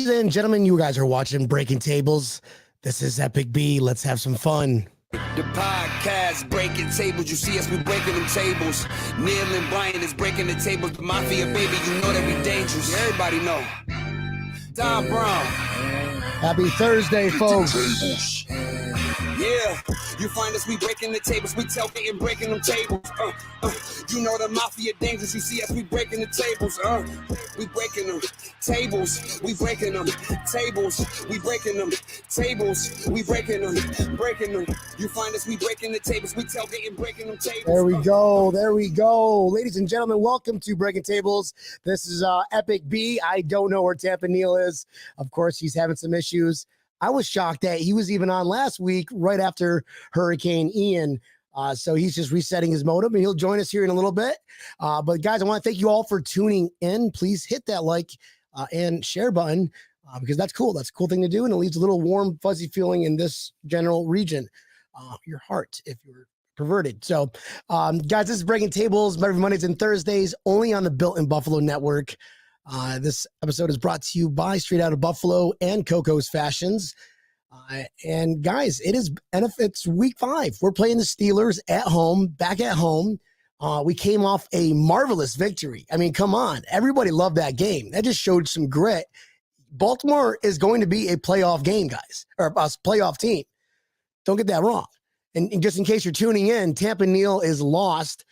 Ladies and gentlemen, you guys are watching Breaking Tables. This is Epic B. Let's have some fun. The podcast Breaking Tables. You see us, we breaking them tables. Neil and Brian is breaking the tables. The Mafia, baby, you know that we dangerous. Everybody know. Don Brown. Happy Thursday, folks. Yeah, you find us, we breaking the tables. We tailgating, breaking them tables. You know the Mafia dangerous. You see us, we breaking the tables. We breaking them tables. We breaking them tables. We breaking them tables. We breaking them, breaking them. You find us, we breaking the tables. We tailgating, breaking them tables. There we go. There we go. Ladies and gentlemen, welcome to Breaking Tables. This is Epic B. I don't know where Tampa Neil is. Of course, he's having some issues. I was shocked that he was even on last week right after Hurricane Ian. So he's just resetting his modem, and he'll join us here in a little bit. But guys, I want to thank you all for tuning in. Please hit that like and share button because that's cool. That's a cool thing to do, and it leaves a little warm, fuzzy feeling in this general region, your heart, if you're perverted. So, guys, this is Breaking Tables every Mondays and Thursdays, only on the Built in Buffalo Network. This episode is brought to you by Straight Out of Buffalo and Coco's Fashions. And guys, it's week 5. We're playing the Steelers at home, back at home. We came off a marvelous victory. I mean, come on. Everybody loved that game. That just showed some grit. Baltimore is going to be a playoff game, guys, or a playoff team. Don't get that wrong. And just in case you're tuning in, Tampa Neil is lost.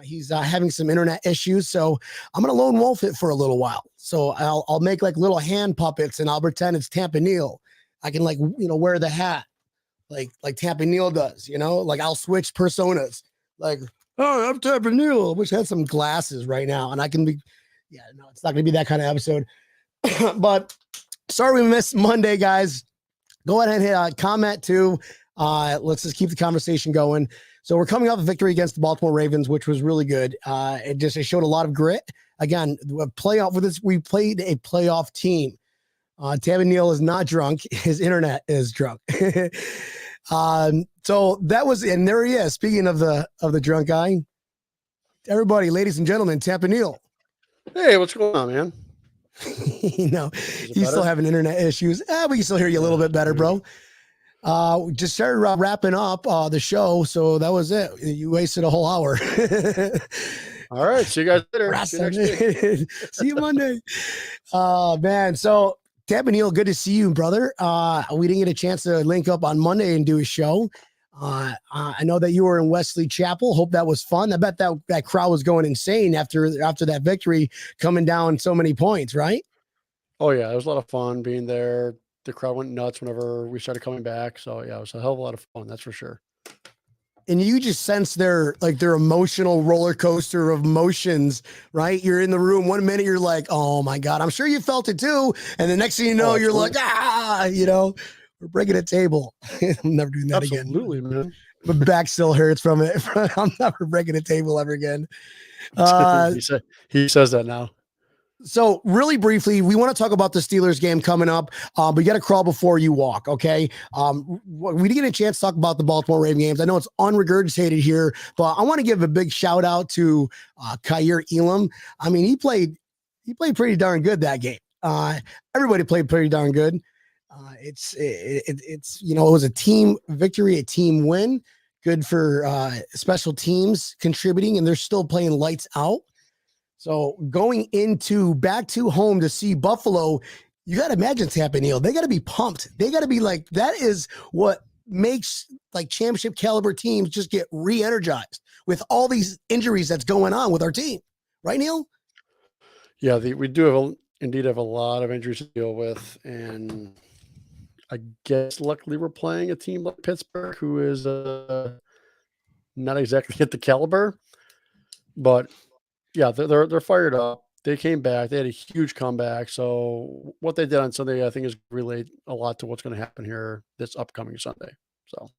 He's having some internet issues, so I'm gonna lone wolf it for a little while. So I'll make like little hand puppets, and I'll pretend it's Tampa Neil. I can wear the hat like Tampa Neil does. Like I'll switch personas. Like, oh, I'm Tampa Neil. I wish I had some glasses right now, and I can be. Yeah, no, it's not gonna be that kind of episode. But sorry we missed Monday, guys. Go ahead and hit comment too. Let's just keep the conversation going. So we're coming off a victory against the Baltimore Ravens, which was really good. It showed a lot of grit. Again, we played a playoff team. Tampa Neil is not drunk. His internet is drunk. So that was, and there he is. Speaking of the drunk guy, everybody, ladies and gentlemen, Tampa Neil. Hey, what's going on, man? He's still having internet issues. We can still hear you a little bit better, bro. We just started wrapping up the show, so that was it. You wasted a whole hour. All right, see you guys later. See you Monday. Man, so Tampa Neil, good to see you, brother. We didn't get a chance to link up on Monday and do a show. I know that you were in Wesley Chapel. Hope that was fun. I bet that crowd was going insane after that victory, coming down so many points, right? Oh yeah, it was a lot of fun being there. The crowd went nuts whenever we started coming back. So yeah, it was a hell of a lot of fun. That's for sure. And you just sense their emotional roller coaster of emotions, right? You're in the room. 1 minute you're like, oh my God, I'm sure you felt it too. And the next thing you know, you're like, we're breaking a table. I'm never doing that again. Absolutely, man. My back still hurts from it. I'm never breaking a table ever again. He says that now. So really briefly, we want to talk about the Steelers game coming up, but you got to crawl before you walk, okay? We didn't get a chance to talk about the Baltimore Ravens games. I know it's unregurgitated here, but I want to give a big shout out to Kaiir Elam. I mean, he played pretty darn good that game. Everybody played pretty darn good. It was a team victory, a team win. Good for special teams contributing, and they're still playing lights out. So going back to home to see Buffalo, you got to imagine Tampa Neil. They got to be pumped. They got to be like, that is what makes like championship caliber teams just get re-energized with all these injuries that's going on with our team. Right, Neil? Yeah, we do indeed have a lot of injuries to deal with. And I guess luckily we're playing a team like Pittsburgh, who is not exactly at the caliber, but yeah, they're fired up. They came back. They had a huge comeback. So what they did on Sunday, I think, is relate a lot to what's going to happen here this upcoming Sunday. So,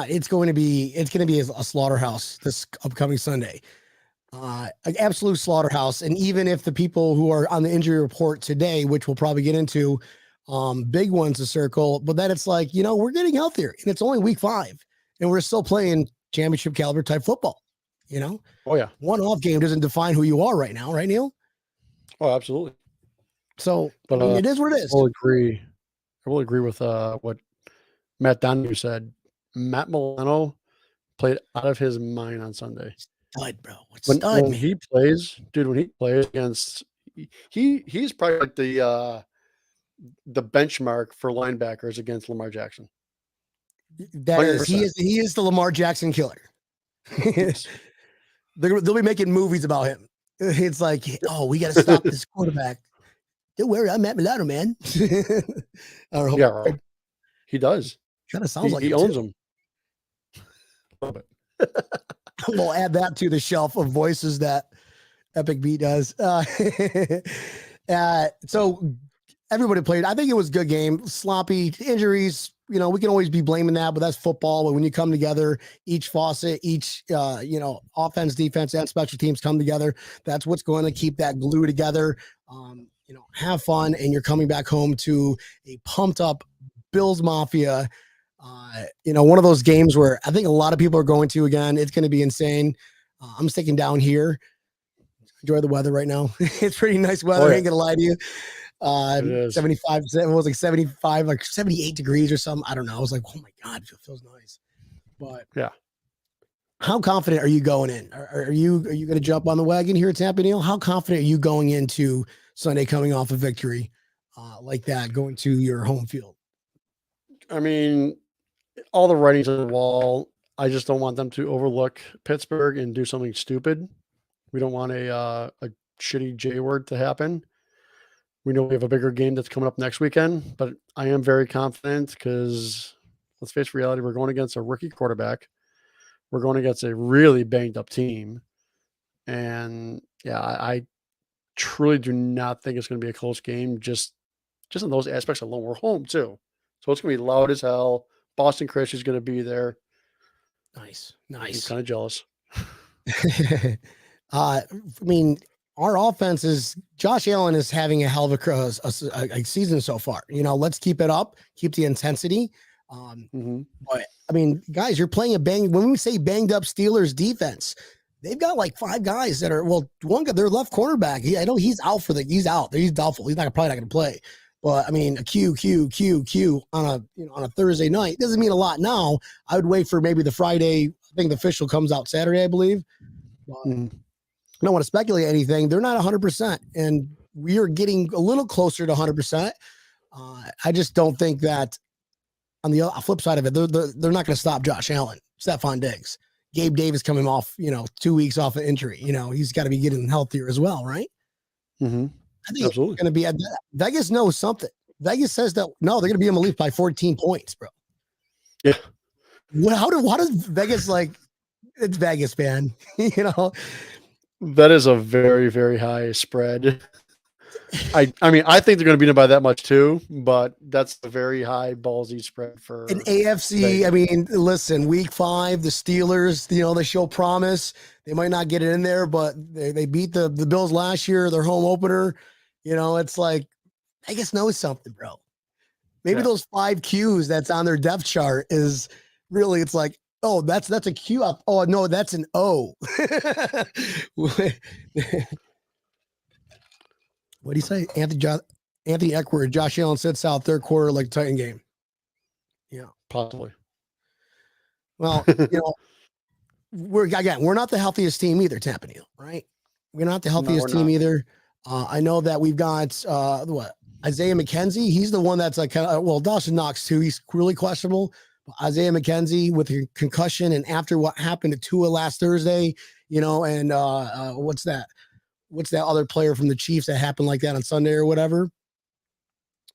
it's going to be a slaughterhouse this upcoming Sunday. An absolute slaughterhouse. And even if the people who are on the injury report today, which we'll probably get into, big ones to circle, but then it's like, we're getting healthier, and it's only week 5, and we're still playing championship caliber type football. Oh yeah. One off game doesn't define who you are right now, right, Neil? Oh, absolutely. So, But I mean, it is what it I is. will agree. I will agree with what Matt Donahue said. Matt Milano played out of his mind on Sunday. Stud, bro. What When stud, when man. he plays, dude, when he plays against he's probably like the benchmark for linebackers against Lamar Jackson. That is, 100%. he is the Lamar Jackson killer. Yes. They'll be making movies about him. It's like, oh, we got to stop this quarterback. Don't worry, I'm Matt Milano, man. Or Yeah, right. He does. kind of sounds like He him owns too. them. A little bit. We'll add that to the shelf of voices that Epic B does. So everybody played. I think it was a good game. Sloppy injuries. You know, we can always be blaming that, but that's football. But when you come together, each faucet, each offense, defense, and special teams come together. That's what's going to keep that glue together. Have fun, and you're coming back home to a pumped up Bills Mafia. One of those games where I think a lot of people are going to again. It's going to be insane. I'm sticking down here. Enjoy the weather right now. It's pretty nice weather. Oh, yeah. Ain't gonna lie to you. It is. 75, it was like 75, like 78 degrees or something. I don't know. I was like, oh my God, it feels nice. But Yeah. how confident are you going in? Are you going to jump on the wagon here at Tampa, Neil? How confident are you going into Sunday coming off a victory like that, going to your home field? I mean, all the writing's on the wall. I just don't want them to overlook Pittsburgh and do something stupid. We don't want a shitty J word to happen. We know we have a bigger game that's coming up next weekend, but I am very confident because let's face reality, we're going against a rookie quarterback. We're going against a really banged up team. And yeah, I truly do not think it's going to be a close game. Just in those aspects alone. We're home too. So it's going to be loud as hell. Boston Chris is going to be there. Nice. I'm kind of jealous. I mean, our offense is Josh Allen is having a hell of a season so far. Let's keep it up, keep the intensity. But I mean, guys, you're playing when we say banged up Steelers defense, they've got like 5 guys that are, one guy, their left cornerback. I know he's out he's out. He's doubtful. He's probably not going to play. But I mean, a Q on a Thursday night doesn't mean a lot now. I would wait for maybe the Friday. I think the official comes out Saturday, I believe. I don't want to speculate anything. They're not 100%, and we are getting a little closer to 100%. I just don't think that on the flip side of it, they're not going to stop Josh Allen, Stephon Diggs, Gabe Davis coming off, 2 weeks off an injury. He's got to be getting healthier as well, right? I think Absolutely. it's going to be Vegas knows something. Vegas says that no, they're going to be able to lead by 14 points, bro. Yeah. How does Vegas it's Vegas, man? That is a very, very high spread. I mean, I think they're going to beat them by that much too, but that's a very high ballsy spread for an AFC. Vegas. I mean, listen, week 5, the Steelers, they show promise. They might not get it in there, but they beat the Bills last year, their home opener. It's like Vegas knows something, bro. Maybe those 5 Qs that's on their depth chart is really, it's like, oh, that's a Q up. Oh, no, that's an O. What do you say? Anthony Eckler, Josh Allen sits out third quarter like Titan game. Yeah. Possibly. Well, we're not the healthiest team either, Tampa, right? We're not the healthiest team either. I know that we've got Isaiah McKenzie. He's the one that's like Dawson Knox too. He's really questionable. Isaiah McKenzie with a concussion, and after what happened to Tua last Thursday, and what's that other player from the Chiefs that happened like that on Sunday or whatever?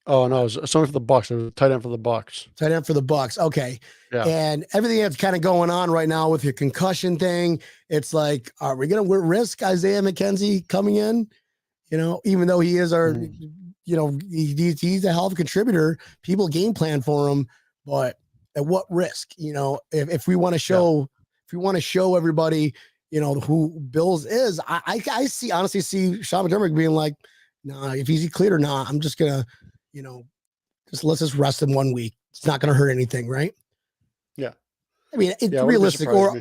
Oh no, it was someone for the Bucks. It was a tight end for the Bucks. Tight end for the Bucks. Okay. Yeah. And everything that's kind of going on right now with your concussion thing, it's like, are we going to risk Isaiah McKenzie coming in? Even though he is our, he's a hell of a contributor. People game plan for him, but at what risk? If we want to show, everybody, who Bills is, I honestly see Sean McDermott being like, nah, if he's cleared or not, I'm just gonna, let's just rest him 1 week. It's not gonna hurt anything, right? Yeah. I mean, it's realistic, or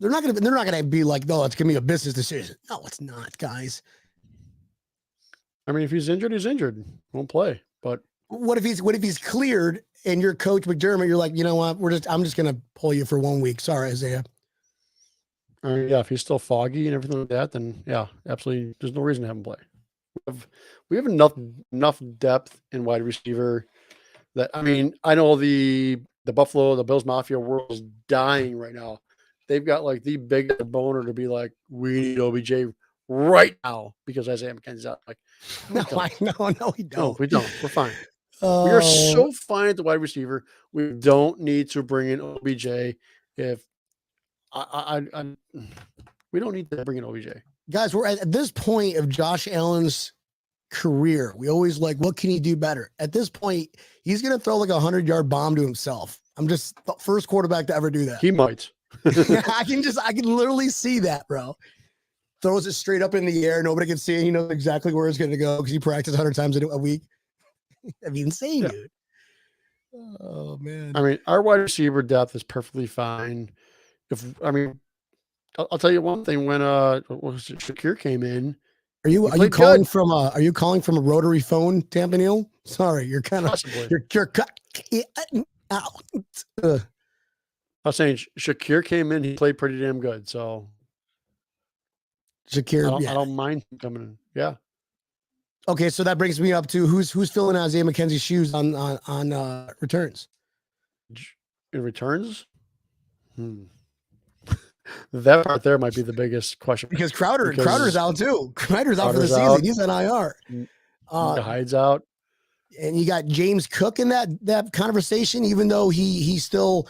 they're not gonna be like, no, it's gonna be a business decision. No, it's not, guys. I mean, if he's injured, he's injured. Won't play. But What if he's cleared and you're Coach McDermott? You're like, you know what? I'm just gonna pull you for 1 week. Sorry, Isaiah. I mean, yeah, if he's still foggy and everything like that, then yeah, absolutely. There's no reason to have him play. We have enough depth in wide receiver that, I mean, I know the Bills Mafia world is dying right now. They've got like the biggest boner to be like, we need OBJ right now because Isaiah McKenzie's out. Like, No, we don't. no, we don't. We're fine. We are so fine at the wide receiver. We don't need to bring in OBJ. If we don't need to bring in OBJ. Guys, we're at this point of Josh Allen's career. We always like, what can he do better? At this point, he's going to throw like a 100-yard bomb to himself. I'm just the first quarterback to ever do that. He might. I can literally see that, bro. Throws it straight up in the air. Nobody can see it. He knows exactly where it's going to go because he practiced 100 times a week. That'd be insane, dude. Oh, man. I mean, our wide receiver depth is perfectly fine. I'll tell you one thing. When Shakir came in, are you calling from a rotary phone, Tampa Neal? Sorry, you're kind of I was saying Shakir came in. He played pretty damn good. So Shakir, I don't mind him coming in. Yeah. Okay, so that brings me up to who's filling Isaiah McKenzie's shoes on returns. In returns, that part there might be the biggest question because Crowder's out too. Crowder's out for the season. He's on IR. Hyde's out, and you got James Cook in that conversation. Even though he still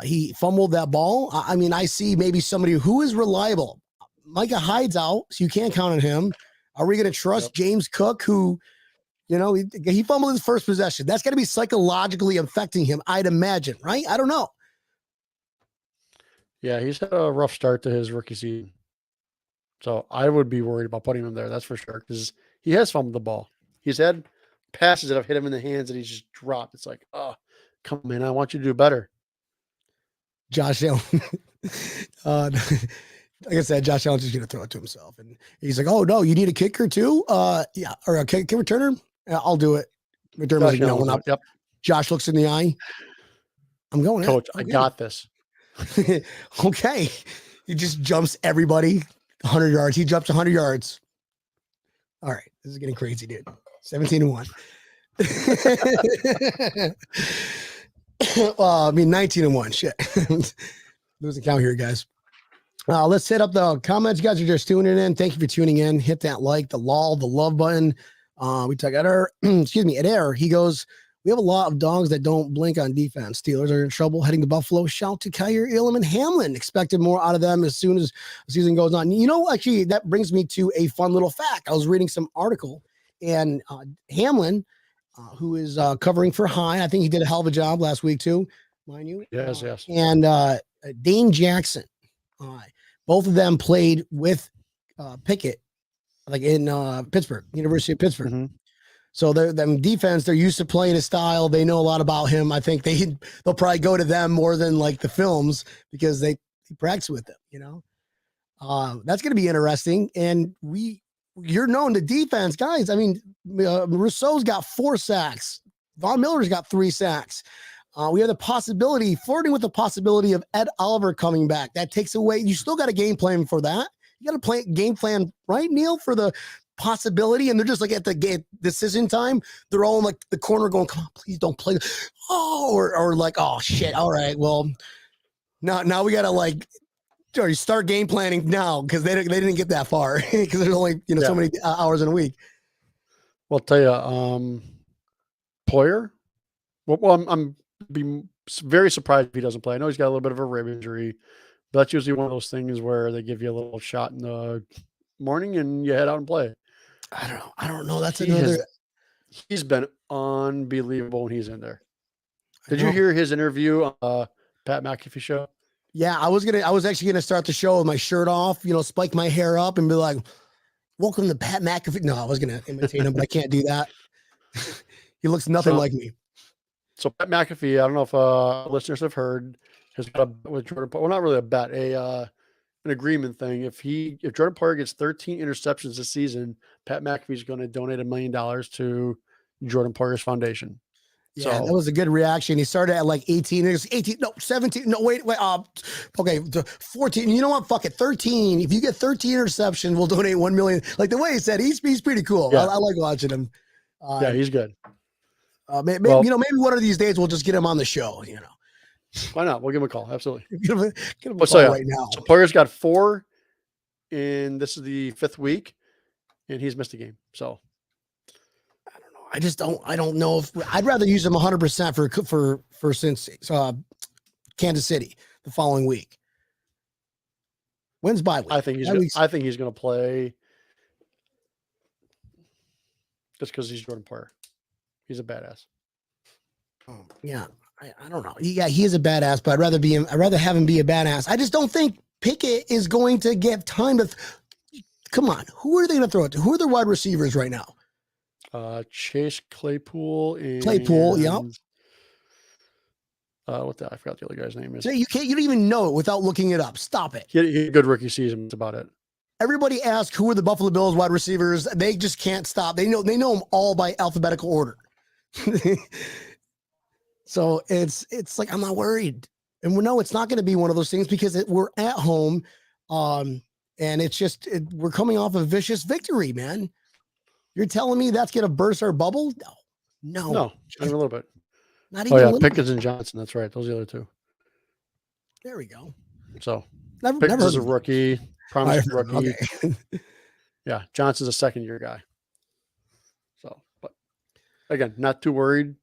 he fumbled that ball. I mean, I see maybe somebody who is reliable. Micah Hyde's out, so you can't count on him. Are we going to trust James Cook, who, he fumbled his first possession? That's going to be psychologically affecting him, I'd imagine, right? I don't know. Yeah, he's had a rough start to his rookie season. So I would be worried about putting him there, that's for sure, because he has fumbled the ball. He's had passes that have hit him in the hands and he's just dropped. It's like, oh, come on, man, I want you to do better. Josh Allen. Like I said, Josh Allen's just going to throw it to himself. And he's like, oh, no, you need a kicker too? Yeah. Or a kick returner? Yeah, I'll do it. McDermott's like, no, yep. Josh looks in the eye. I'm going. Coach, I got this. Okay. He just jumps everybody 100 yards. He jumps 100 yards. All right. This is getting crazy, dude. 17-1. 19-1. Shit. Losing count here, guys. Let's hit up the comments. You guys are just tuning in. Thank you for tuning in. Hit that like, the love button. We talk at Air. Excuse me, at Air. He goes, we have a lot of dogs that don't blink on defense. Steelers are in trouble heading to Buffalo. Shout to Kyer, Elam, and Hamlin. Expected more out of them as soon as the season goes on. Actually, that brings me to a fun little fact. I was reading some article, and Hamlin, who is covering for High, I think he did a hell of a job last week too, mind you. Yes. And Dane Jackson. Both of them played with Pickett, like in Pittsburgh, University of Pittsburgh. Mm-hmm. So them defense, they're used to playing his style. They know a lot about him. I think they'll probably go to them more than like the films because they practice with them. That's going to be interesting. And you're known to defense, guys. I mean, Rousseau's got 4 sacks. Von Miller's got 3 sacks. We have flirting with the possibility of Ed Oliver coming back. That takes away. You still got a game plan for that. You got to game plan, right, Neil, for the possibility. And they're just like at the decision time, they're all in like the corner going, come on, please don't play. Oh, or like, oh shit. All right. Well, now we got to like start game planning now because they didn't get that far because there's only, so many hours in a week. Well, I'll tell you, Poyer. Well, I'm be very surprised if he doesn't play. I know he's got a little bit of a rib injury, but that's usually one of those things where they give you a little shot in the morning and you head out and play. I don't know. He's been unbelievable when he's in there. Did you hear his interview on Pat McAfee show? Yeah, I was actually gonna start the show with my shirt off, spike my hair up and be like, welcome to Pat McAfee. No, I was gonna imitate him, but I can't do that. He looks nothing like me. So Pat McAfee, I don't know if listeners have heard, has got a bet with Jordan. Well, not really a bet. an agreement thing. If Jordan Poyer gets 13 interceptions this season, Pat McAfee's going to donate $1 million to Jordan Poyer's foundation. Yeah, So that was a good reaction. He started at like 18. It was 18. No, 17. No, wait. Okay, 14. You know what? Fuck it. 13. If you get 13 interceptions, we'll donate 1 million. Like the way he said, he's pretty cool. Yeah. I like watching him. Yeah, he's good. Maybe one of these days we'll just get him on the show. Why not? We'll give him a call. Absolutely. Get him a call right now. So Poyer's got 4, and this is the 5th week, and he's missed a game. So I don't know if I'd rather use him 100% for since Kansas City the following week. When's bye week? I think he's going to play just because he's Jordan Poyer. He's a badass. Oh, yeah, I don't know. Yeah, he is a badass, but I'd rather have him be a badass. I just don't think Pickett is going to get time to. Come on, who are they going to throw it to? Who are their wide receivers right now? Chase Claypool. Yeah. I forgot the other guy's name is. You don't even know it without looking it up. Stop it. He had a good rookie season. That's about it. Everybody asks who are the Buffalo Bills wide receivers. They just can't stop. They know them all by alphabetical order. So it's like I'm not worried, and it's not going to be one of those things because we're at home, and it's just we're coming off a vicious victory, man. You're telling me that's going to burst our bubble? No, not even a little bit. Not even. Oh yeah, Pickens and Johnson. That's right. Those are the other two. There we go. So Pickens is a rookie, promising rookie. Okay. Yeah, Johnson's a second-year guy. So, but again, not too worried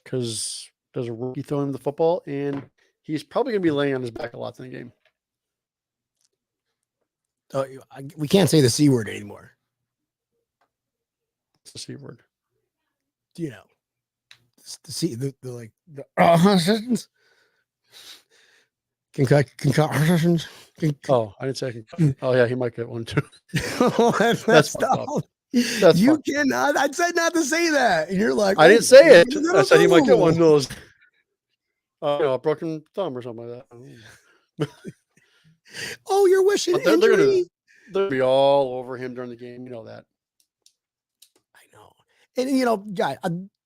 because there's a rookie throwing him the football, and he's probably going to be laying on his back a lot in the game. Oh, we can't say the C word anymore. It's the C word. Concussions. Concussions. Oh, I didn't say. Oh yeah, he might get one too. That's up. You cannot. I said not to say that, and you're like, I didn't say it. I said he might get one of those. A broken thumb or something like that. Oh, you're wishing they're injury. They'll be all over him during the game. You know that. I know, and guy.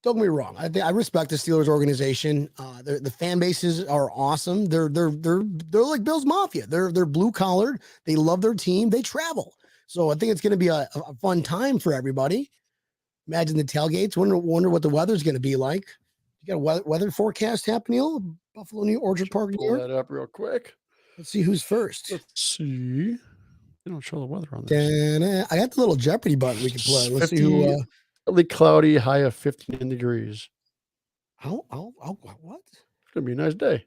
Don't get me wrong. I respect the Steelers organization. The fan bases are awesome. They're like Bills Mafia. They're blue collared. They love their team. They travel. So I think it's going to be a fun time for everybody. Imagine the tailgates. Wonder what the weather's going to be like. You got a weather forecast happening, Buffalo, New Orchard Park, New York. Pull that up real quick. Let's see who's first. Let's see. They don't show the weather on this. I got the little Jeopardy button we can play. Let's see who. Cloudy, high of 15 degrees. What? It's gonna be a nice day.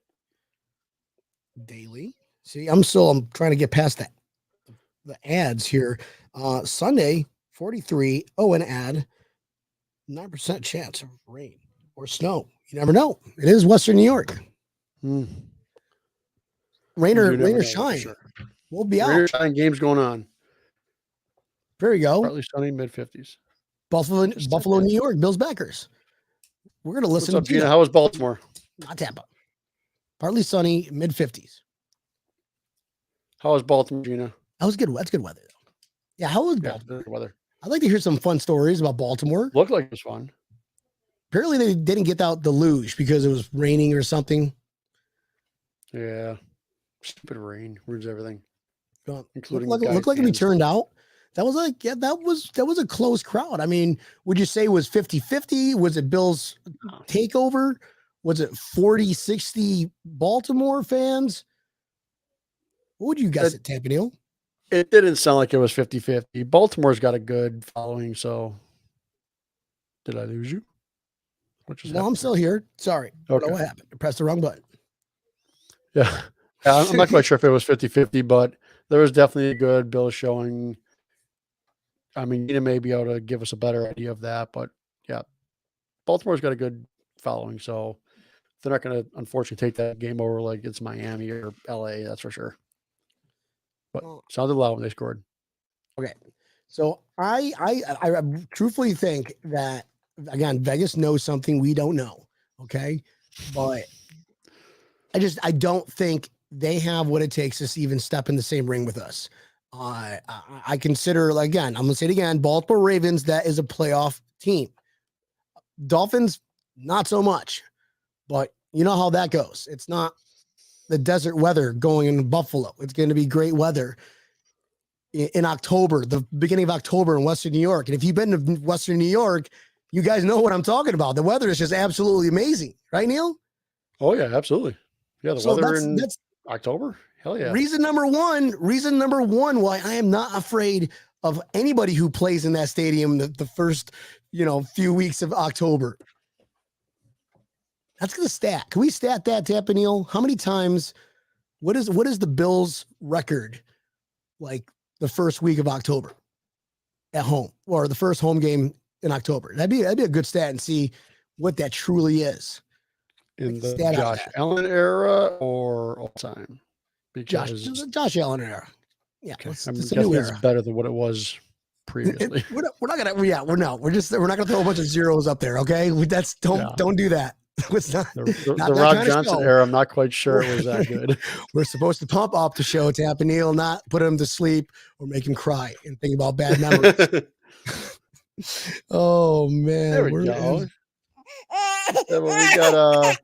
Daily. See, I'm trying to get past that. The ads here. Sunday, 43. Oh, an ad. 9% chance of rain or snow. You never know. It is Western New York. Rain or shine. Sure. We'll be out. Rain or shine games going on. There you go. Partly sunny, mid-50s. Buffalo, New York, Bills backers. We're going to listen to Gina. How was Baltimore? Not Tampa. Partly sunny, mid-50s. How was Baltimore, Gina? That was good. That's good weather, though. Yeah, how was Baltimore? Good weather. I'd like to hear some fun stories about Baltimore. Looked like it was fun. Apparently, they didn't get out the luge because it was raining or something. Yeah. Stupid rain. Ruins everything. Including looked like it turned out. That was a close crowd. I mean, would you say it was 50-50? Was it Bills takeover? Was it 40-60 Baltimore fans? What would you guess at Tampa Neal? It didn't sound like it was 50-50. Baltimore's got a good following, so did I lose you? No, I'm still here. Sorry. Okay. I don't know what happened. I pressed the wrong button. Yeah. I'm not quite sure if it was 50-50, but there was definitely a good Bills showing. I mean, you may be able to give us a better idea of that, but yeah, Baltimore's got a good following, so they're not going to unfortunately take that game over like it's Miami or LA, that's for sure. But sounded loud when they scored. Okay, so I truthfully think that again, Vegas knows something we don't know. Okay, but I don't think they have what it takes to even step in the same ring with us. I consider, again, I'm going to say it again, Baltimore Ravens, that is a playoff team. Dolphins, not so much. But you know how that goes. It's not the desert weather going in Buffalo. It's going to be great weather in October, the beginning of October in Western New York. And if you've been to Western New York, you guys know what I'm talking about. The weather is just absolutely amazing. Right, Neil? Oh, yeah, absolutely. Yeah, the weather in that's October? Hell yeah. Reason number one why I am not afraid of anybody who plays in that stadium the first, few weeks of October. That's going to stat. Can we stat that, Tampa Neil? How many times? What is the Bills' record like the first week of October at home, or the first home game in October? That'd be a good stat and see what that truly is. In the Josh Allen era or all time? Because Josh Allen era. Yeah, okay. it's a new era. It's better than what it was previously. We're not gonna. Yeah, we're not gonna throw a bunch of zeros up there. Okay, don't do that. The Rob Johnson era, I'm not quite sure it was that good. We're supposed to pump up the show, Tampa Neil, not put him to sleep or make him cry and think about bad memories. Oh man, there we go. Yeah, well, we got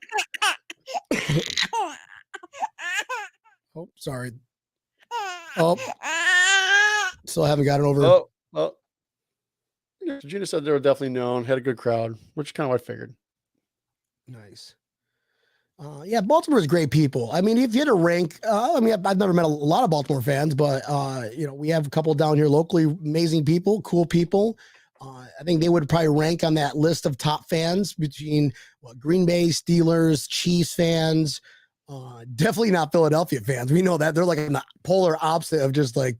oh, sorry. Oh, still haven't gotten over. Oh. Gina said they were definitely known, had a good crowd, which is kind of what I figured. Nice. Yeah, Baltimore is great people. I mean, if you had to rank, I've never met a lot of Baltimore fans, but we have a couple down here locally, amazing people, cool people. I think they would probably rank on that list of top fans between Green Bay, Steelers, Chiefs fans. Definitely not Philadelphia fans. We know that they're like a polar opposite of just like,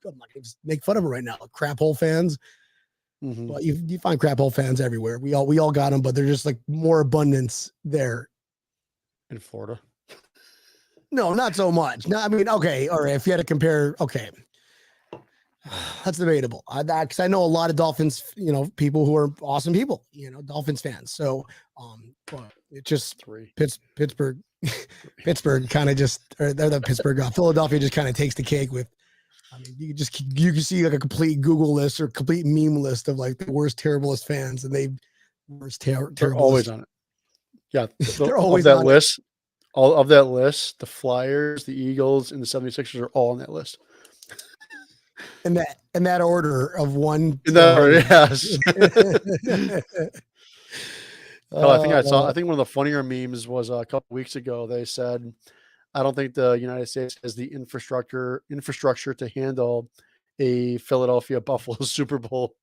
I'm not going to make fun of them right now, crap hole fans. Mm-hmm. But you find crap hole fans everywhere. We all got them, but they're just like more abundance there. In Florida? No, not so much. No, I mean, okay, all right. If you had to compare, okay, that's debatable. Because I know a lot of Dolphins, people who are awesome people, Dolphins fans. So, but it just Pittsburgh kind of just, or they're the Pittsburgh, Philadelphia just kind of takes the cake with. I mean, you can see like a complete Google list or complete meme list of like the worst, terriblest fans, and they're always on it. Yeah, they're always on that on list. All of that list, the Flyers, the Eagles, and the 76ers are all on that list. In that order of one. In that order, yes. I think one of the funnier memes was a couple weeks ago. They said, I don't think the United States has the infrastructure to handle a Philadelphia Buffalo Super Bowl.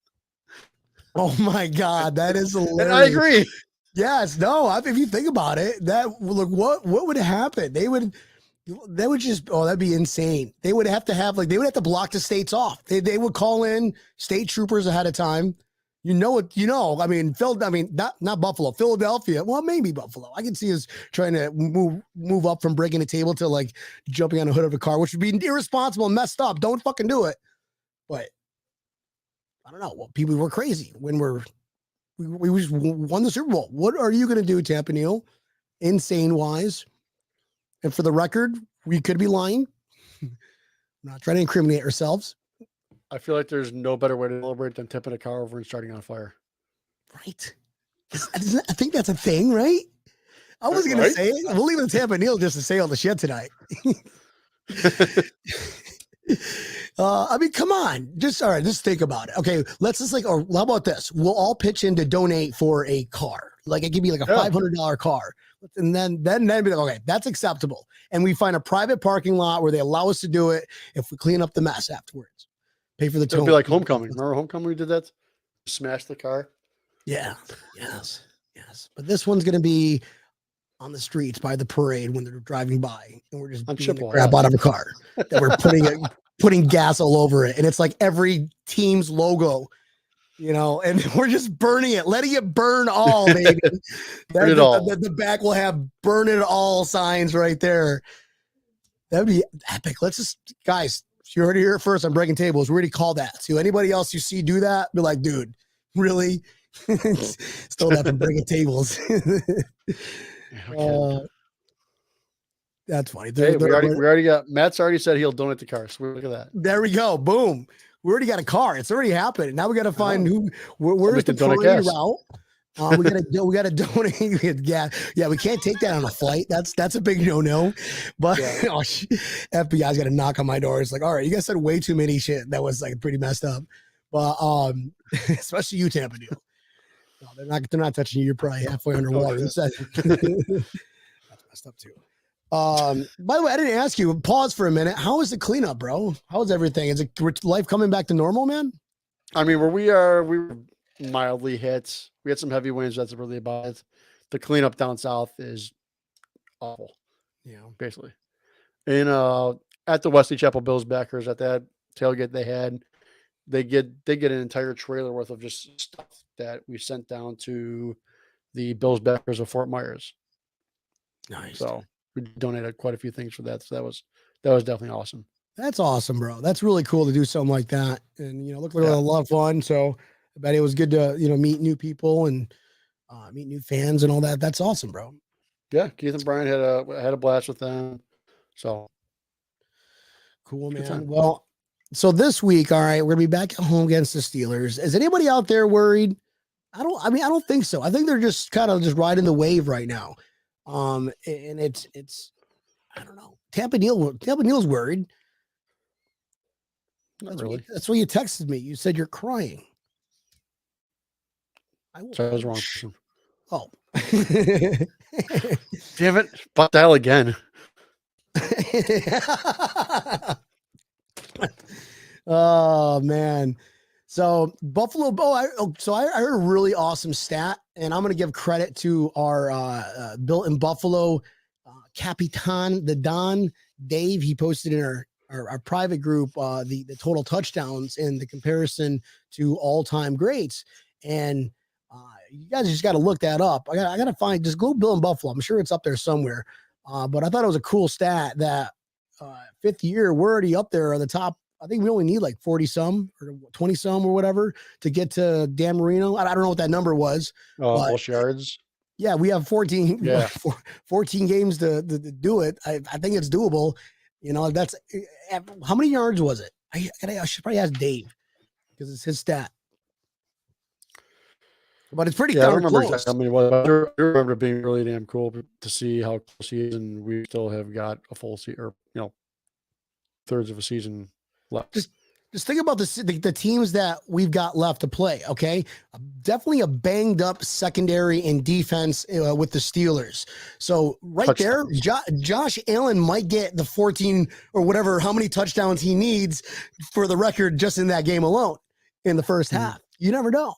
Oh my God, that is hilarious. And I agree. Yes, no. If you think about it, what would happen? They would just, that'd be insane. They would have to block the states off. They would call in state troopers ahead of time. I mean, not Buffalo, Philadelphia. Well, maybe Buffalo. I can see us trying to move up from breaking a table to like jumping on the hood of a car, which would be irresponsible and messed up. Don't fucking do it. But I don't know. Well, people were crazy when we just won the Super Bowl. What are you going to do, Tampa Neil? Insane wise. And for the record, we could be lying. We're not trying to incriminate ourselves. I feel like there's no better way to celebrate than tipping a car over and starting on fire. Right. I think that's a thing, right? I wasn't going to say it. We'll leave it to Tampa Neil just to say all the shit tonight. I mean, come on. Just think about it. Okay, let's just how about this? We'll all pitch in to donate for a car. Like it could be like a $500 car. And then be like, okay, that's acceptable. And we find a private parking lot where they allow us to do it if we clean up the mess afterwards. Pay for the tow. It'd be like Homecoming. Remember Homecoming? We did that. Smash the car. Yeah. Yes. But this one's going to be on the streets by the parade when they're driving by, and we're just beating the crap out of a car. That we're putting gas all over it, and it's like every team's logo, and we're just burning it, letting it burn all, baby. Burn it all. The back will have "burn it all" signs right there. That'd be epic. Let's just, guys. You heard it here first on Breaking Tables. We already called that. So anybody else you see do that, be like, dude, really? Stole that from Breaking Tables. That's funny. Hey, we already got Matt's already said he'll donate the car. So look at that. There we go. Boom. We already got a car. It's already happened. Now we got to find where's the parade route. We gotta donate. Yeah. We can't take that on a flight. That's a big no. But FBI's got to knock on my door. It's like, all right, you guys said way too many shit. That was like pretty messed up. But especially you, Tampa Deal. No, they're not touching you. You're probably halfway underwater. That's messed up too. By the way, I didn't ask you. Pause for a minute. How is the cleanup, bro? How is everything? Is it life coming back to normal, man? I mean, we were mildly hit. We had some heavy winds. That's really about it. The cleanup down south is awful. Yeah, basically. And at the Wesley Chapel Bills backers at that tailgate they get an entire trailer worth of just stuff that we sent down to the Bills backers of Fort Myers. Nice. So we donated quite a few things for that. So that was definitely awesome. That's awesome, bro. That's really cool to do something like that. And look like a lot of fun. So I bet it was good to meet new people and meet new fans and all that. That's awesome, bro. Yeah, Keith and Brian had a blast with them. So cool, man. Well, so this week, all right, we're gonna be back at home against the Steelers. Is anybody out there worried? I don't think so. I think they're just kind of just riding the wave right now. And it's I don't know. Tampa Neal's worried. Not really. That's why you texted me. You said you're crying. Sorry, I was wrong. Oh. Damn it. Butt dial again. Oh, man. So Buffalo. I heard a really awesome stat, and I'm going to give credit to our Built in Buffalo Capitan, the Don Dave. He posted in our private group the total touchdowns in the comparison to all-time greats, and you guys just got to look that up. I got to find. Just go Bill in Buffalo. I'm sure it's up there somewhere. But I thought it was a cool stat that fifth year we're already up there at the top. I think we only need like 40 some or 20 some or whatever to get to Dan Marino. I don't know what that number was. Most yards. Yeah, we have 14. Yeah. 14 games to do it. I think it's doable. That's how many yards was it? I should probably ask Dave because it's his stat. But it's pretty. Yeah, I don't remember exactly how many it was. I remember it being really damn cool to see how close he is, and we still have got a full season, or thirds of a season left. Just think about the teams that we've got left to play. Okay, definitely a banged up secondary and defense with the Steelers. So there, Josh Allen might get the 14 or whatever, how many touchdowns he needs for the record just in that game alone in the first half. You never know.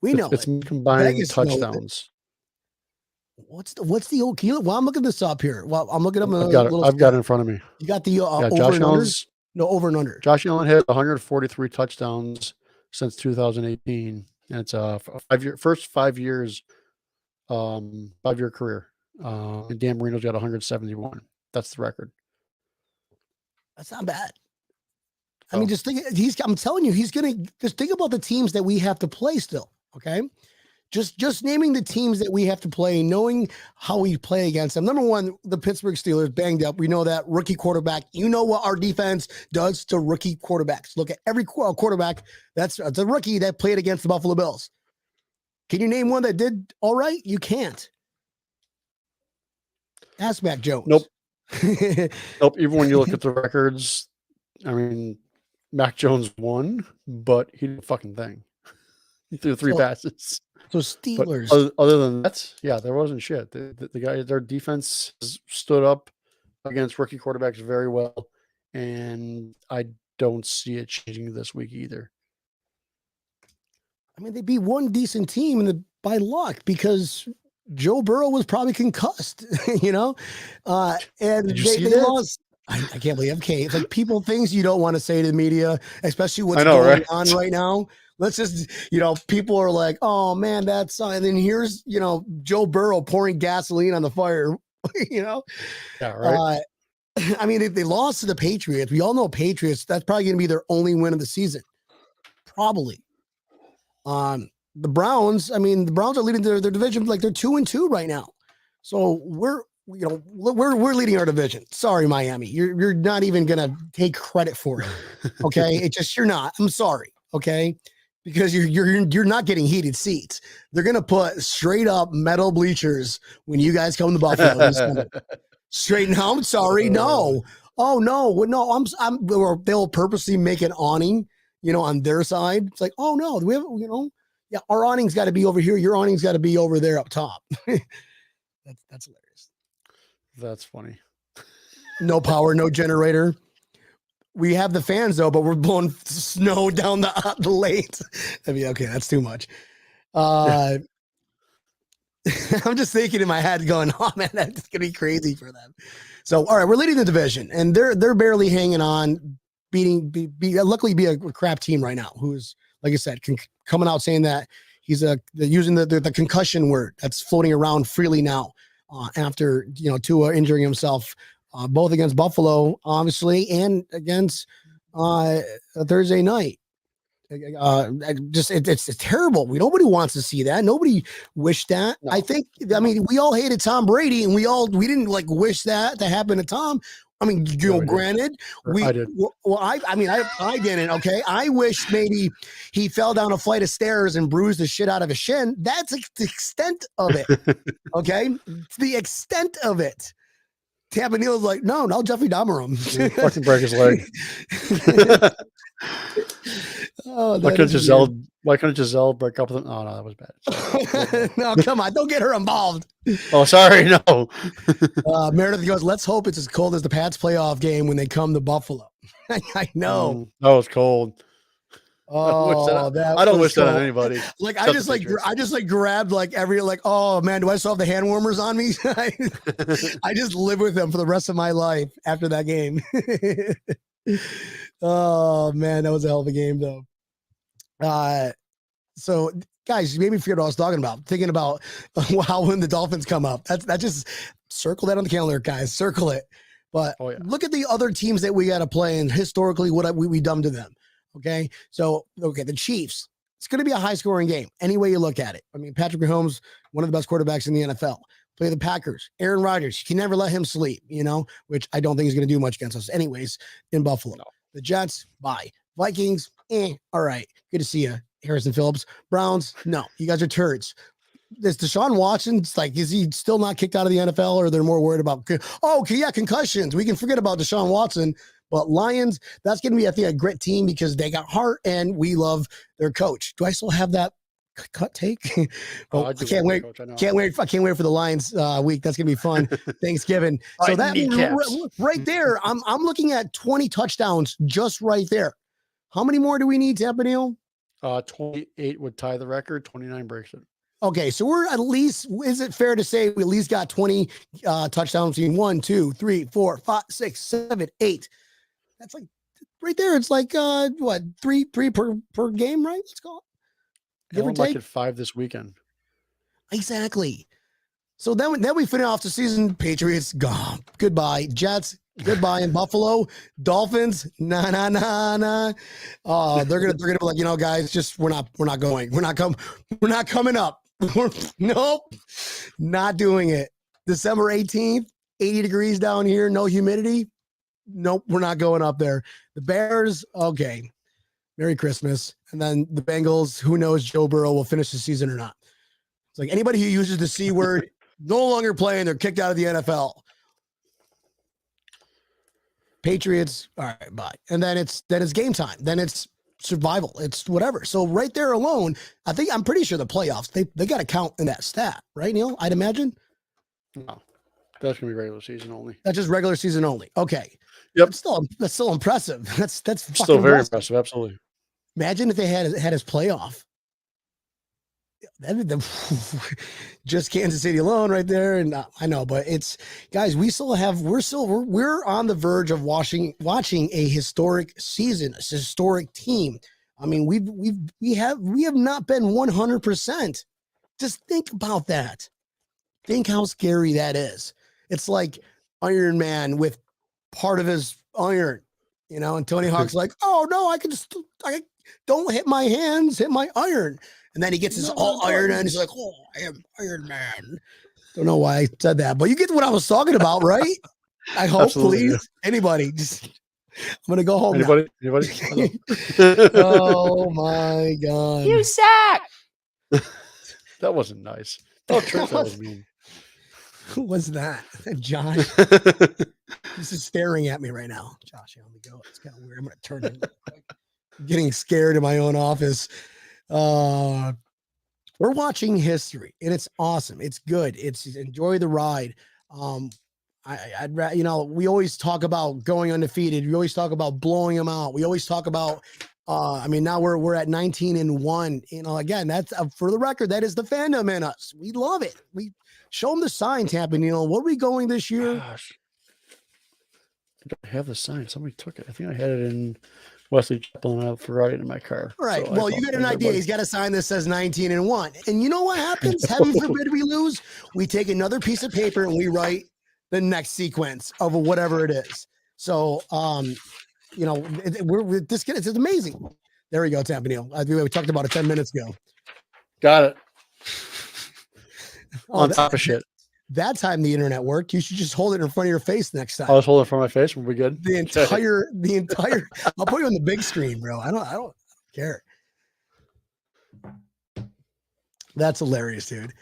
We know it's combined touchdowns. What's the old kilo? Well, I'm looking this up here. Well, I'm looking up. I've got it in front of me. You got the over and under? No, over and under. Josh Allen had 143 touchdowns since 2018, and it's a first 5 years, 5-year career. And Dan Marino's got 171. That's the record. That's not bad. I mean, just think. I'm telling you, he's gonna just think about the teams that we have to play still. Okay, just naming the teams that we have to play, knowing how we play against them. Number one, the Pittsburgh Steelers banged up. We know that rookie quarterback. You know what our defense does to rookie quarterbacks. Look at every quarterback that's a rookie that played against the Buffalo Bills. Can you name one that did all right? You can't. Ask Mac Jones. Nope. Nope. Even when you look at the records, I mean, Mac Jones won, but he did a fucking thing. He threw 3 passes. So Steelers. But other than that, yeah, there wasn't shit. The guy, their defense stood up against rookie quarterbacks very well, and I don't see it changing this week either. I mean, they beat one decent team by luck because Joe Burrow was probably concussed, and Did you see they that? lost. I can't believe. Okay, it's like things you don't want to say to the media, especially what's going on right now. Let's just, people are like, oh man, that's, and then here's, Joe Burrow pouring gasoline on the fire, Yeah, right. I mean, they lost to the Patriots. We all know Patriots. That's probably going to be their only win of the season. Probably. The Browns. I mean, the Browns are leading their division like they're 2-2 right now. So we're leading our division. Sorry, Miami. You're not even gonna take credit for it. Okay, you're not. I'm sorry. Okay, because you're not getting heated seats. They're gonna put straight up metal bleachers when you guys come to Buffalo in December. Straight now. I'm sorry. No. Oh no. No. They'll purposely make an awning, on their side. It's like, oh no, we have, yeah, our awning's got to be over here. Your awning's got to be over there up top. That's hilarious. That's funny. No power, no generator. We have the fans though, but we're blowing snow down the lanes. I mean, okay, that's too much. I'm just thinking in my head going, oh man, that's gonna be crazy for them. So, all right, we're leading the division and they're barely hanging on, luckily be a crap team right now. Who's, like I said, coming out saying that he's using the concussion word that's floating around freely now after, Tua injuring himself, both against Buffalo, obviously, and against Thursday night. It's terrible. Nobody wants to see that. Nobody wished that. No. I mean, we all hated Tom Brady, and we didn't wish that to happen to Tom. I mean, granted, I did. Well, I didn't. Okay, I wish maybe he fell down a flight of stairs and bruised the shit out of his shin. That's the extent of it. Okay, it's the extent of it. Tampa Neal's like, no, Jeffrey Dahmer him. Fucking break his leg. Oh, why couldn't Giselle break up with him? Oh no, that was bad. No, come on, don't get her involved. Oh, sorry, no. Meredith goes, let's hope it's as cold as the Pats playoff game when they come to Buffalo. I know. That was cold. Oh, I don't wish that on anybody. I just grabbed every oh man, do I still have the hand warmers on me? I just live with them for the rest of my life after that game. Oh man, that was a hell of a game though. So guys, you made me forget what I was talking about. Thinking about how when the Dolphins come up. That just circle that on the calendar, guys. Circle it. But look at the other teams that we got to play and historically what we done to them. Okay. So, the Chiefs, it's going to be a high scoring game. Any way you look at it. I mean, Patrick Mahomes, one of the best quarterbacks in the NFL. Play the Packers. Aaron Rodgers, you can never let him sleep, which I don't think he's going to do much against us anyways in Buffalo. No. The Jets, bye. Vikings, all right. Good to see you. Harrison Phillips. Browns, no. You guys are turds. Is Deshaun Watson, is he still not kicked out of the NFL or they're more worried about, concussions. We can forget about Deshaun Watson. But Lions, that's going to be, I think, a great team because they got heart and we love their coach. Do I still have that cut take? I can't wait. Can't wait. I can't wait for the Lions week. That's going to be fun. Thanksgiving. So that right there, I'm looking at 20 touchdowns just right there. How many more do we need, Tampa Neal? 28 would tie the record. 29 breaks it. Okay, so we're at least, is it fair to say we at least got 20 touchdowns between 1, 2, 3, 4, 5, 6, 7, 8. That's right there. It's what, three per game, right? Let's call it. Give or take. 5 this weekend. Exactly. So then we finish off the season. Patriots, gone. Goodbye. Jets, goodbye. In Buffalo, Dolphins, nah. They're gonna be like, guys, just we're not going. We're not coming up. Nope, not doing it. December 18th, 80 degrees down here, no humidity. Nope, we're not going up there. The Bears, okay. Merry Christmas. And then the Bengals, who knows Joe Burrow will finish the season or not. It's like anybody who uses the C word, no longer playing, they're kicked out of the NFL. Patriots, all right, bye. And then it's game time. Then it's survival. It's whatever. So right there alone, I'm pretty sure the playoffs, they got to count in that stat, right, Neil? I'd imagine. No, that's gonna be regular season only. That's just regular season only. Okay. Yep. That's still impressive. That's still very impressive. Absolutely. Imagine if they had his playoff. Just Kansas City alone right there. And I know, but it's guys, we're on the verge of watching a historic season, a historic team. I mean, we have not been 100%. Just think about that. Think how scary that is. It's like Iron Man with part of his iron, and Tony Hawk's like, oh no, I don't hit my hands, hit my iron. And then he gets his all iron and he's like, oh, I am Iron Man. Don't know why I said that, but you get what I was talking about, right? I hope, Absolutely, please. yeah. Anybody, just I'm gonna go home Anybody? Anybody? now. Oh my god. You suck. That wasn't nice. Don't Trish, that was mean. Who was that? Josh. This is staring at me right now. Josh, let me go. It's kind of weird. I'm gonna turn it. Getting scared in my own office. We're watching history, and it's awesome. It's good. It's enjoy the ride. We always talk about going undefeated. We always talk about blowing them out. We always talk about. Now we're at 19-1. Again, that's for the record. That is the fandom in us. We love it. We show them the sign, Tampa. What are we going this year? Gosh. I don't have the sign. Somebody took it. I think I had it in Wesley Chapel, and I forgot it in my car. All right. So well, you get an idea. He's got a sign that says 19-1. And you know what happens? Heaven forbid we lose. We take another piece of paper and we write the next sequence of whatever it is. So, it's amazing. There we go, Tampa Neal. We talked about it 10 minutes ago. Got it. Oh, On top of shit. That time the internet worked. You should just hold it in front of your face next time. I was holding it for my face. We'll be good. The entire. I'll put you on the big screen, bro. I don't care. That's hilarious, dude.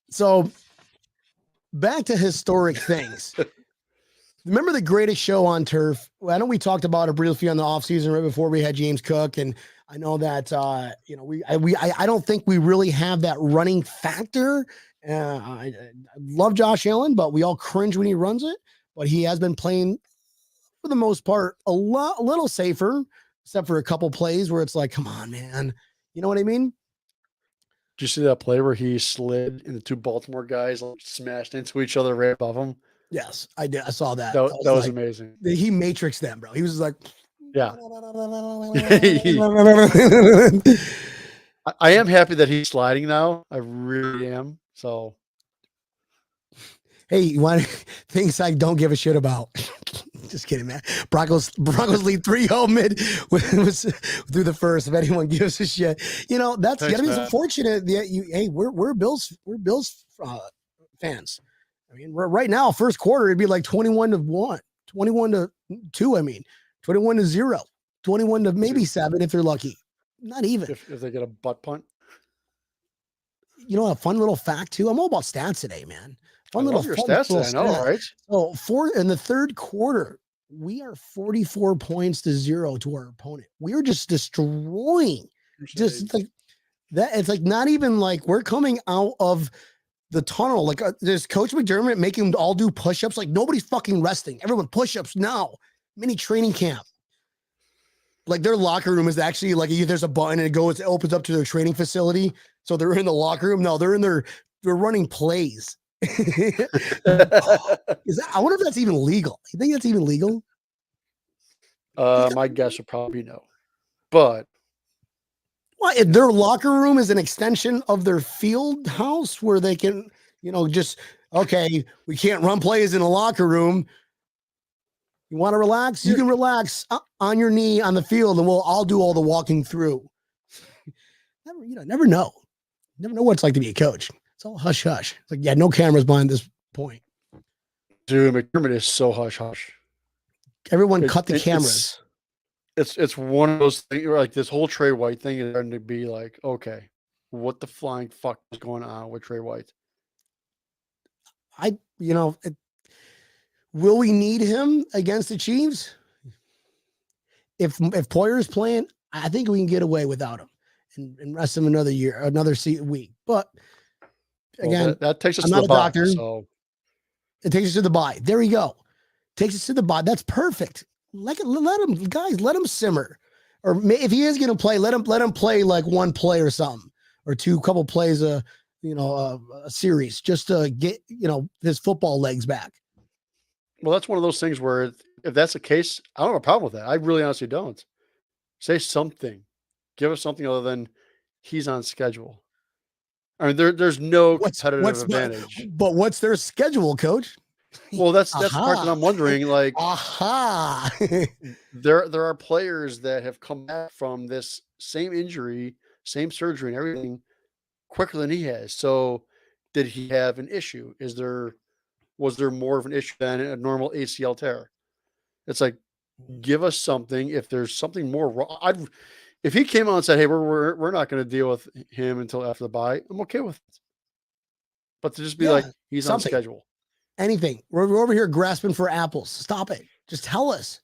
So back to historic things. Remember the greatest show on turf? I know we talked about it briefly on the offseason right before we had James Cook, and I know that I don't think we really have that running factor. I love Josh Allen, but we all cringe when he runs it. But he has been playing for the most part a little safer, except for a couple plays where it's like, come on, man. You know what I mean? Did you see that play where he slid and the two Baltimore guys smashed into each other right above him? Yes, I did. I saw that. That was amazing. He matrixed them, bro. He was like, yeah. I am happy that he's sliding now. I really am. So, hey, you want things I don't give a shit about? Just kidding, man. Broncos lead 3-0 mid through the first. If anyone gives a shit, that's gotta be unfortunate. We're Bills fans. I mean, right now, first quarter it'd be like 21-1, 21-2. 21-0, 21 to maybe 7 if they're lucky. Not even if they get a butt punt. A fun little fact too. I'm all about stats today, man. Fun little stats today, I know, right? So in the third quarter, we are 44 points to 0 to our opponent. We are just destroying, just like that. It's like not even like we're coming out of the tunnel. Like there's Coach McDermott making them all do push-ups. Like nobody's fucking resting. Everyone push-ups now. Mini training camp. Like their locker room is actually like there's a button and it opens up to their training facility. So they're in the locker room. No, they're running plays. I wonder if that's even legal. You think that's even legal? My guess would probably be no. But what if their locker room is an extension of their field house where they can, just okay, we can't run plays in a locker room. You want to relax? You can relax on your knee on the field, and I'll do all the walking through. Never know. Never know what it's like to be a coach. It's all hush hush. It's like, no cameras behind this point. Dude, McDermott is so hush hush. Everyone cut the cameras. It's one of those things where like this whole Trey White thing is starting to be like, okay, what the flying fuck is going on with Trey White? Will we need him against the Chiefs? If Poyer's playing, I think we can get away without him and rest him another week. But again, that takes us I'm to not the a bye, doctor. so it takes us to the bye. There we go. Takes us to the bye. That's perfect. Let him simmer. Or if he is going to play, let him play like one play or something, or couple plays, a series, just to get his football legs back. Well, that's one of those things where if that's the case, I don't have a problem with that. I really honestly don't. Say something. Give us something other than he's on schedule. I mean, there's no competitive advantage. But what's their schedule, Coach? Well, that's the part that I'm wondering. Like, there are players that have come back from this same injury, same surgery, and everything quicker than he has. So did he have an issue? Was there more of an issue than a normal ACL tear? It's like, give us something. If there's something more wrong, if he came out and said, "Hey, we're not going to deal with him until after the bye," I'm okay with it. But to just be like, he's on schedule. Anything. We're over here grasping for apples. Stop it. Just tell us.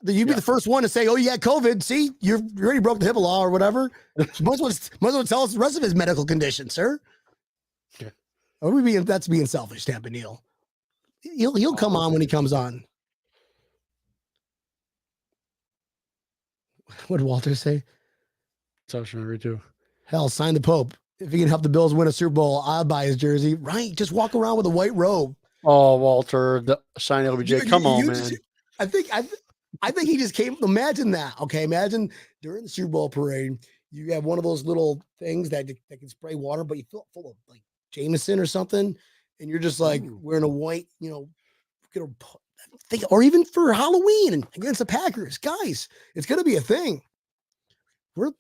You'd be the first one to say, "Oh, you got COVID. See, you already broke the HIPAA law or whatever." Might as well tell us the rest of his medical condition, sir. Yeah. That's being selfish, Tampa Neil. He'll come on when he comes on. What did Walter say? So I was trying to read too. Hell, sign the Pope. If he can help the Bills win a Super Bowl, I'll buy his jersey. Right? Just walk around with a white robe. Oh, Walter, sign LBJ. Come on, man. I think he just came. Imagine that. Okay, imagine during the Super Bowl parade, you have one of those little things that can spray water, but you fill it full of like Jameson or something, and you're just like wearing a white, or even for Halloween and against the Packers, guys. It's gonna be a thing. You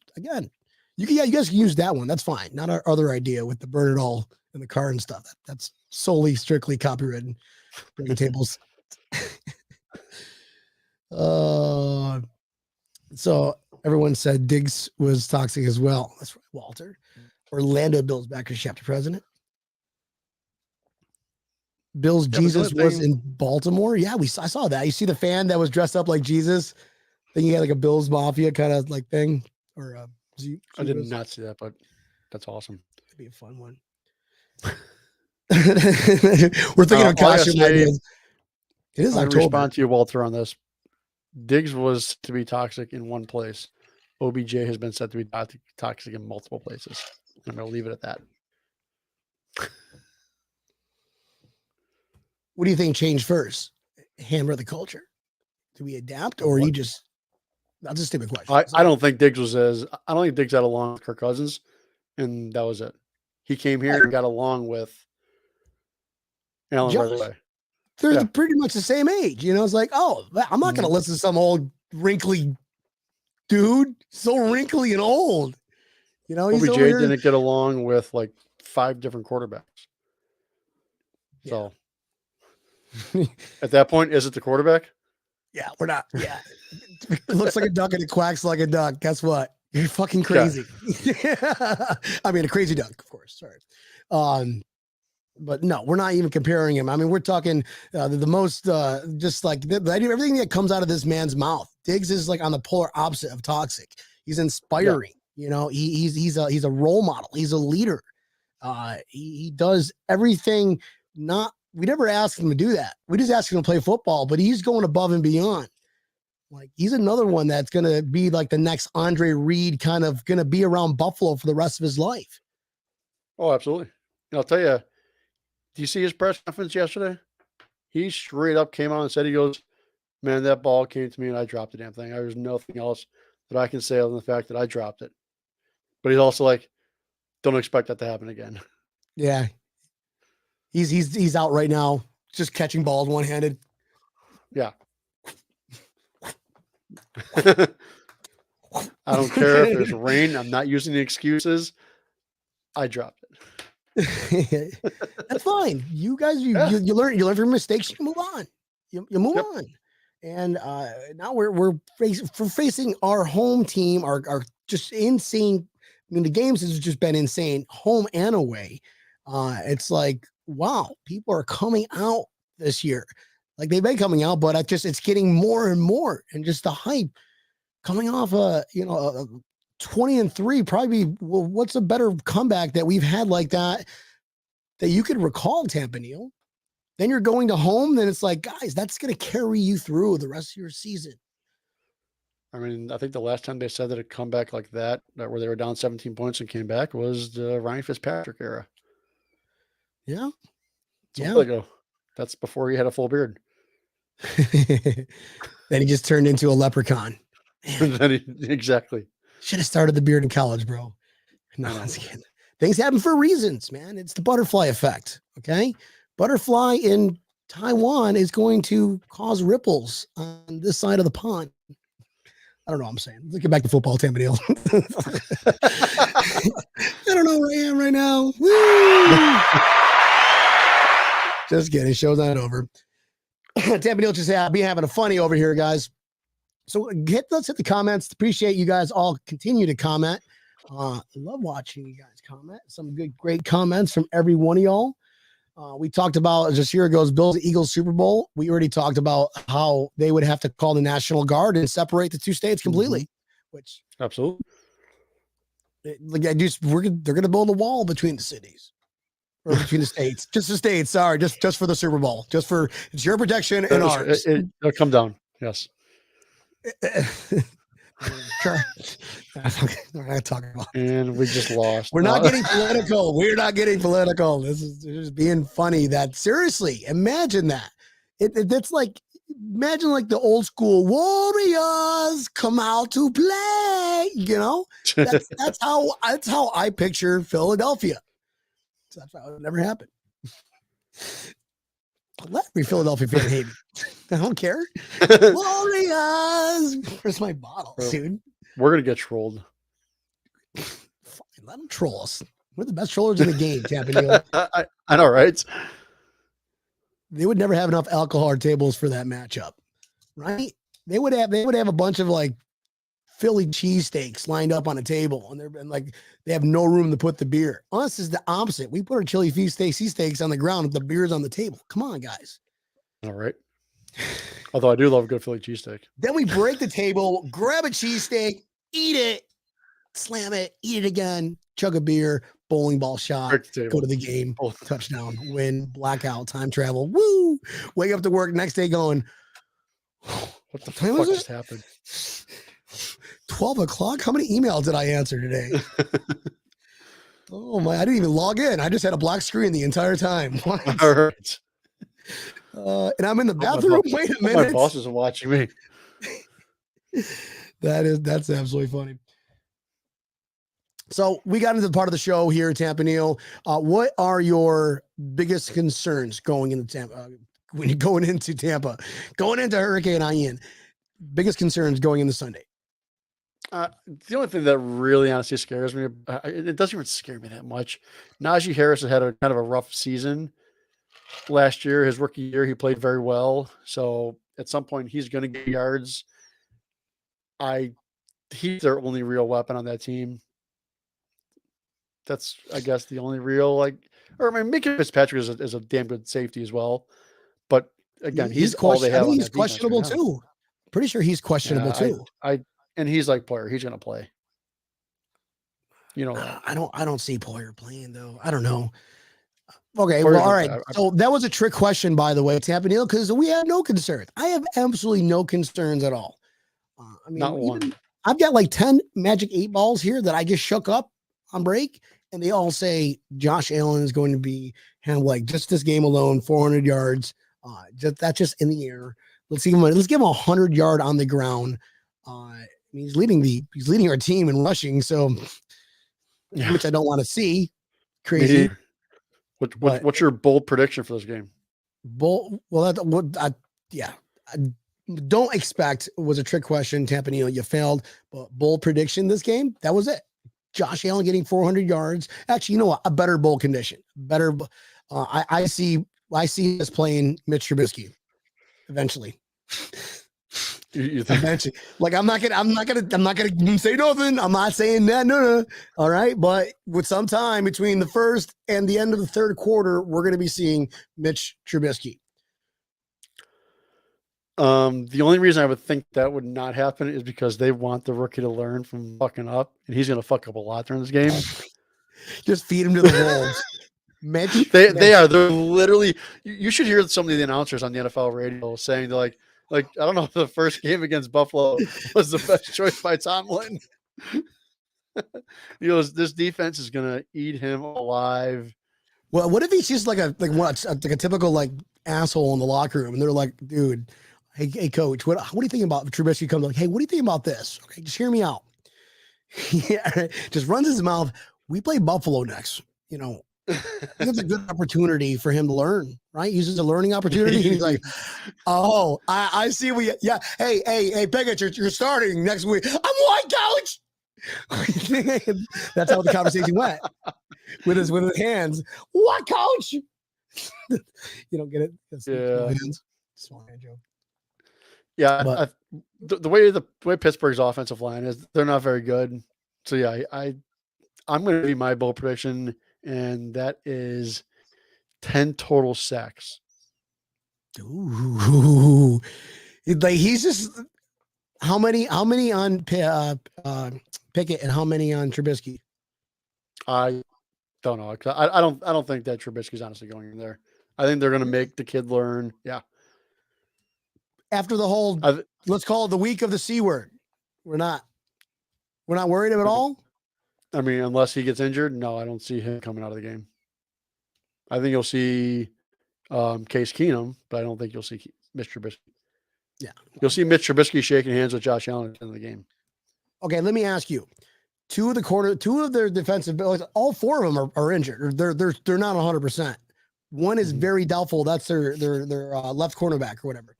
guys can use that one. That's fine. Not our other idea with the burn it all in the car and stuff. That's solely strictly copywritten. Breaking tables. So everyone said Diggs was toxic as well. That's right, Walter. Orlando Bills backers chapter president. Bills Jesus was in Baltimore. Yeah, I saw that. You see the fan that was dressed up like Jesus. Then you had like a Bills Mafia kind of like thing. Or I did not see that, but that's awesome. It'd be a fun one. We're thinking of costume ideas. It is October. Respond to you, Walter, on this. Diggs was to be toxic in one place. OBJ has been said to be toxic in multiple places. I'm going to leave it at that. What do you think changed first? Hammer the culture? Do we adapt, or you just? That's a stupid question. I don't think Diggs I don't think Diggs got along with Kirk Cousins, and that was it. He came here and got along with Allen right away. They're pretty much the same age. It's like, oh, I'm not going to listen to some old wrinkly dude, so wrinkly and old. OBJ didn't get along with like 5 different quarterbacks. So at that point, is it the quarterback? Yeah, we're not. Yeah. It looks like a duck and it quacks like a duck. Guess what? You're fucking crazy. Yeah. I mean, a crazy duck, of course. Sorry. But no, we're not even comparing him. I mean, we're talking the most, just like everything that comes out of this man's mouth. Diggs is like on the polar opposite of toxic. He's inspiring. He's a role model. He's a leader. He does everything. We never asked him to do that. We just asked him to play football, but he's going above and beyond. Like he's another one that's going to be like the next Andre Reed, kind of going to be around Buffalo for the rest of his life. Oh, absolutely. And I'll tell you, do you see his press conference yesterday? He straight up came out and said, he goes, "Man, that ball came to me and I dropped the damn thing. There's nothing else that I can say other than the fact that I dropped it." But he's also like, don't expect that to happen again. Yeah. He's out right now, just catching balls one-handed. Yeah. I don't care if there's rain. I'm not using the excuses. I dropped it. That's fine. You guys, you learn from your mistakes. You move on. You move on. And now we're facing our home team. Our just insane. I mean, the games has just been insane, home and away. It's like, wow, people are coming out this year. Like they've been coming out, but it's getting more and more, and just the hype coming off a 20-3, probably. Well, what's a better comeback that we've had like that you could recall, Tampa Neil? Then you're going to home. Then it's like, guys, that's going to carry you through the rest of your season. I mean, I think the last time they said that a comeback like that where they were down 17 points and came back, was the Ryan Fitzpatrick era. Yeah. Ago. That's before he had a full beard. Then he just turned into a leprechaun. Exactly. Should have started the beard in college, bro. No, once again, things happen for reasons, man. It's the butterfly effect. Okay. Butterfly in Taiwan is going to cause ripples on this side of the pond. I don't know what I'm saying. Let's get back to football, Tampa Neal. I don't know where I am right now. Woo! Just kidding. Show's not over. Tampa Neal just be having a funny over here, guys. So let's hit the comments. Appreciate you guys all continue to comment. I love watching you guys comment. Some great comments from every one of y'all. We talked about just a year ago's Bills Eagles Super Bowl. We already talked about how they would have to call the National Guard and separate the two states completely. Which absolutely, they're going to build a wall between the cities or between the states. Just the states. Sorry, just for the Super Bowl. It's your protection and ours. It'll come down. Yes. We're not talking about it. And we just lost. We're not getting political. We're not getting political. This is just being funny. That seriously, imagine that. It's like imagine like the old school Warriors come out to play. You know, that's how I picture Philadelphia. So that's why it would never happen. Let every Philadelphia fan hate me. I don't care. Warriors. Where's my bottle, dude? We're gonna get trolled. Fine, let them troll us. We're the best trollers in the game, Tampa Neal. I know, right? They would never have enough alcohol tables for that matchup, right? They would have a bunch of like Philly cheesesteaks lined up on a table, and like they have no room to put the beer. Us is the opposite. We put our chili steaks on the ground with the beers on the table. Come on, guys. All right. Although I do love a good Philly cheesesteak. Then we break the table, grab a cheesesteak, eat it, slam it, eat it again, chug a beer, bowling ball shot, go to the game, touchdown, win, blackout, time travel. Woo! Wake up to work next day going, what the fuck just happened? 12 o'clock? How many emails did I answer today? Oh my, I didn't even log in. I just had a black screen the entire time. What? All right. And I'm in the bathroom. Wait a minute. My boss isn't watching me. That's absolutely funny. So we got into the part of the show here, Tampa Neal. What are your biggest concerns going into Tampa? When you're going into Tampa, going into Hurricane Ian, biggest concerns going into Sunday? The only thing that really honestly scares me, it doesn't even scare me that much. Najee Harris had a kind of a rough season last year. His rookie year, he played very well. So at some point, he's going to get yards. He's their only real weapon on that team. That's, I guess, the only real Minkah Fitzpatrick is a damn good safety as well. But again, he's all they have. He's questionable too. Pretty sure he's questionable too. And he's like Poyer. He's going to play. You know, I don't see Poyer playing though. I don't know. Okay, well, all right. So that was a trick question, by the way, Tampa Neal, because we have no concerns. I have absolutely no concerns at all. I mean, not one. I've got like 10 Magic 8 balls here that I just shook up on break, and they all say Josh Allen is going to be handled like just this game alone, 400 yards. That's just in the air. Let's give him 100 yard on the ground. I mean, he's leading our team in rushing, so which I don't want to see. Crazy. What's your bold prediction for this game? Don't expect was a trick question, Tampa Neal. You failed, but bold prediction this game, that was it. Josh Allen getting 400 yards. Actually, you know what? A better bowl condition. I see us playing Mitch Trubisky eventually. You think? Eventually. Like I'm not gonna say nothing. I'm not saying that. No. All right, but with some time between the first and the end of the third quarter, we're gonna be seeing Mitch Trubisky. The only reason I would think that would not happen is because they want the rookie to learn from fucking up, and he's going to fuck up a lot during this game. Just feed him to the wolves. Mitch, they're literally. You should hear some of the announcers on the NFL radio saying they're like I don't know if the first game against Buffalo was the best choice by Tomlin. This defense is going to eat him alive. Well, what if he's just like a typical like asshole in the locker room, and they're like, dude. Hey, coach, what do you think about Trubisky comes like, hey, what do you think about this? Okay, just hear me out. Yeah, just runs his mouth. We play Buffalo next. I think it's a good opportunity for him to learn, right? Uses a learning opportunity. He's like, oh, I see. Yeah. Hey, Pickett, you're starting next week. I'm white, coach. That's how the conversation went with his hands. What, coach? You don't get it. Yeah. Small hand joke. Yeah. But the way Pittsburgh's offensive line is, they're not very good. So yeah, I'm going to be my bold prediction, and that is 10 total sacks. ooh, like he's just how many on Pickett and how many on Trubisky? I don't know. I don't think that Trubisky's honestly going in there. I think they're going to make the kid learn. Yeah. After the whole, let's call it the week of the C word, we're not worried at all. I mean, unless he gets injured, no, I don't see him coming out of the game. I think you'll see Case Keenum, but I don't think you'll see Mitch Trubisky. Yeah. You'll see Mitch Trubisky shaking hands with Josh Allen at the end of the game. Okay, let me ask you. Two of their defensive, all four of them are injured. They're not 100%. One is very doubtful. That's their left cornerback or whatever.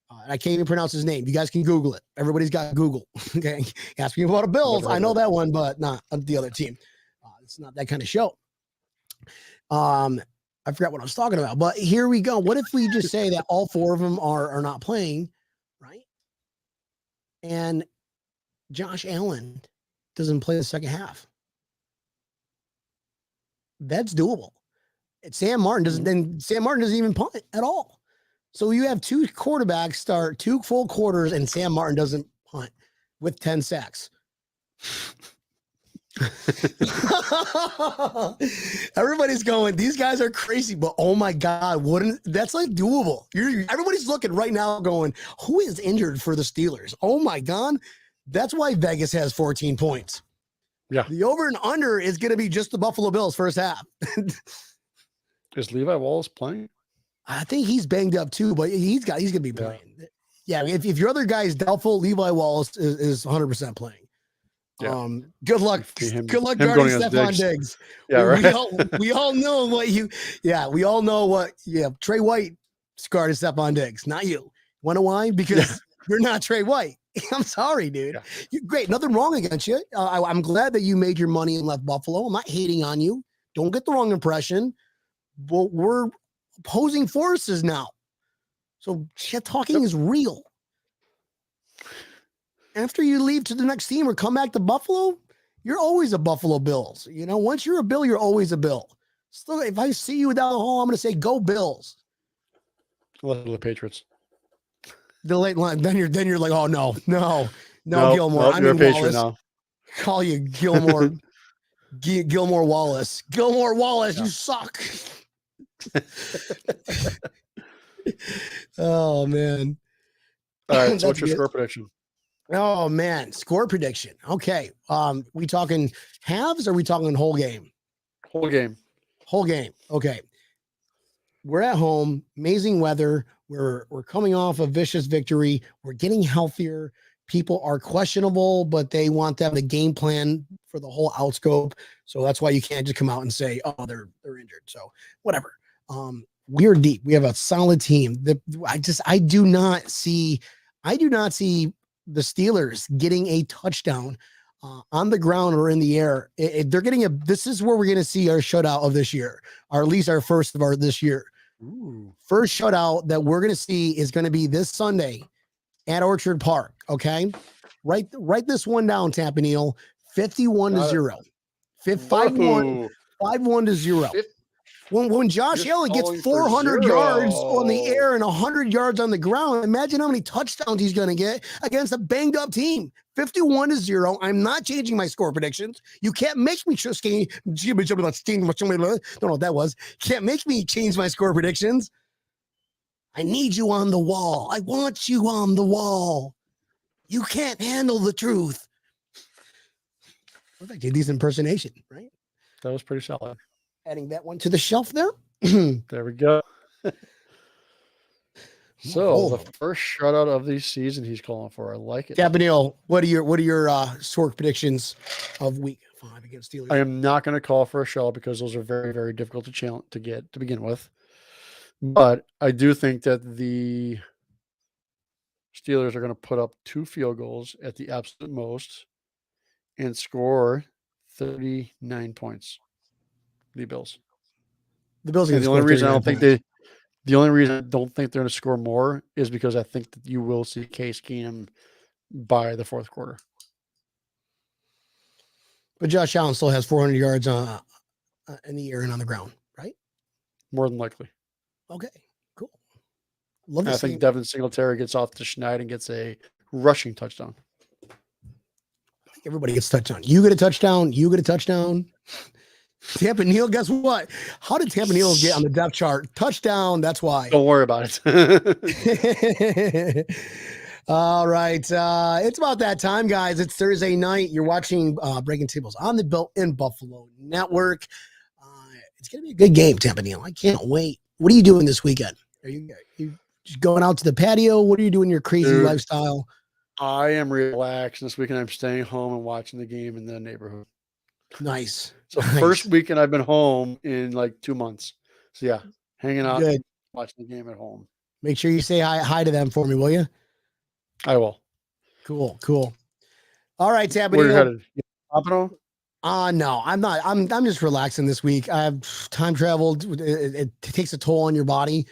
I can't even pronounce his name. You guys can Google it. Everybody's got Google. Okay, ask me about the Bills. I know that one, but not the other team. It's not that kind of show. I forgot what I was talking about, but here we go. What if we just say that all four of them are not playing, right? And Josh Allen doesn't play the second half. That's doable. Sam Martin doesn't even punt at all. So you have two quarterbacks start 2 full quarters, and Sam Martin doesn't punt with 10 sacks. Everybody's going, these guys are crazy, but oh my God, that's like doable. Everybody's looking right now going, who is injured for the Steelers? Oh my God. That's why Vegas has 14 points. Yeah. The over and under is going to be just the Buffalo Bills first half. Is Levi Wallace playing? I think he's banged up too, but he's going to be playing. Yeah. If your other guy is doubtful, Levi Wallace is 100% playing. Yeah. Good luck. Good luck guarding Stephon Diggs. Yeah, right. We all know we all know what Trey White guarded Stephon Diggs, not you. Wanna why? Because you're not Trey White. I'm sorry, dude. Yeah. You're great. Nothing wrong against you. I'm glad that you made your money and left Buffalo. I'm not hating on you. Don't get the wrong impression. But we're opposing forces now. So shit talking is real. After you leave to the next team or come back to Buffalo, you're always a Buffalo Bills. Once you're a Bill, you're always a Bill. Still, if I see you down the hall, I'm going to say, go Bills. The Patriots. The late line. Then you're like, oh, no, Gilmore. Nope, you're a Patriot Wallace. now. Call you Gilmore. Gilmore Wallace. Gilmore Wallace, you suck. Oh, man. All right, so what's your score prediction? Oh, man. Score prediction. Okay. We talking halves or are we talking whole game? Whole game. Whole game. Okay. We're at home. Amazing weather. We're coming off a vicious victory. We're getting healthier. People are questionable, but they want to have a game plan for the whole outscope. So that's why you can't just come out and say, oh, they're injured. So whatever. We're deep. We have a solid team. I do not see the Steelers getting a touchdown on the ground or in the air. This is where we're going to see our shutout of this year, or at least our first of this year. Ooh. First shutout that we're going to see is going to be this Sunday at Orchard Park. Okay. Write this one down, Tampanil. 51-0. 5-1-0. When Josh Allen gets 400 yards on the air and 100 yards on the ground, imagine how many touchdowns he's going to get against a banged up team. 51-0. I'm not changing my score predictions. You can't make me don't know what that was. Can't make me change my score predictions. I need you on the wall. I want you on the wall. You can't handle the truth. Well, I did these impersonation, right? That was pretty solid. Adding that one to the shelf there. There we go. So the first shutout of the season he's calling for. I like it. Gabriel, what are your score predictions of week 5 against Steelers. I am not going to call for a shell because those are very, very difficult to get to begin with. But I do think that the Steelers are going to put up 2 field goals at the absolute most and score 39 points. The Bills. The Bills are And going to score 39 points. The only reason I don't think they're going to score more is because I think that you will see Case Keenum by the fourth quarter. But Josh Allen still has 400 yards in the air and on the ground, right? More than likely. Okay, cool. Love I to see. think Devin Singletary gets off to Schneid and gets a rushing touchdown. Everybody gets a touchdown. You get a touchdown. You get a touchdown. Tampa Neal, guess what? How did Tampa Neal get on the depth chart? Touchdown. That's why. Don't worry about it. All right. It's about that time, guys. It's Thursday night. You're watching Breaking Tables on the Built in Buffalo Network. It's going to be a good game, Tampa Neal. I can't wait. What are you doing this weekend? Are you just going out to the patio? What are you doing in your crazy lifestyle? I am relaxed this weekend. I'm staying home and watching the game in the neighborhood. Nice. So first weekend I've been home in like 2 months. So yeah, hanging out, good. Watching the game at home. Make sure you say hi to them for me, will you? I will. Cool. All right, Tampa. Where are you headed? No, I'm not. I'm just relaxing this week. I've time traveled. It takes a toll on your body.